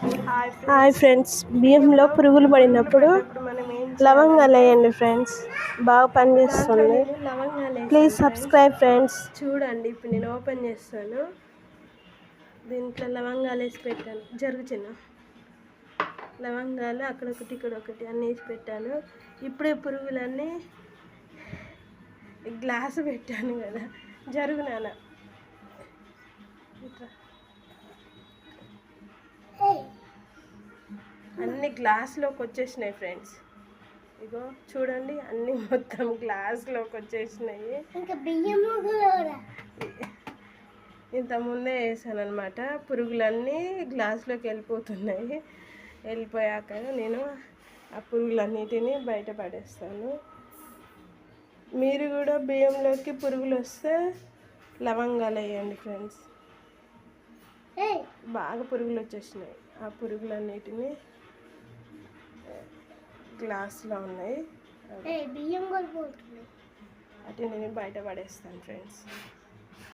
Hi friends, బియ్యంలో పురుగులు పడినప్పుడు లవంగాలు వేయండి ఫ్రెండ్స్, బాగా పనిచేస్తుంది. Please subscribe friends. చూడండి, ఇప్పుడు నేను ఓపెన్ చేస్తాను. దీంట్లో లవంగాలు వేసి పెట్టాను. చిన్న లవంగాలు అక్కడొకటి ఇక్కడొకటి అన్నీ వేసి పెట్టాను. ఇప్పుడే పురుగులన్నీ గ్లాసు పెట్టాను కదా, జరుగునాన అన్ని గ్లాస్లోకి వచ్చేసినాయి ఫ్రెండ్స్. ఇగో చూడండి, అన్ని మొత్తం గ్లాస్లోకి వచ్చేసినాయి. ఇంకా బియ్యము ఇంతకుముందే వేసాను అనమాట. పురుగులన్నీ గ్లాస్లోకి వెళ్ళిపోతున్నాయి. వెళ్ళిపోయాక నేను ఆ పురుగులన్నిటినీ బయట పడేస్తాను. మీరు కూడా బియ్యంలోకి పురుగులు వస్తే లవంగాలు వేయండి ఫ్రెండ్స్. బాగా పురుగులు వచ్చేసినాయి. ఆ పురుగులన్నిటినీ గ్లాస్లో ఉన్నాయి, బియ్యం కూడా పోతున్నాయి. వాటిని నేను బయట పడేస్తాను ఫ్రెండ్స్.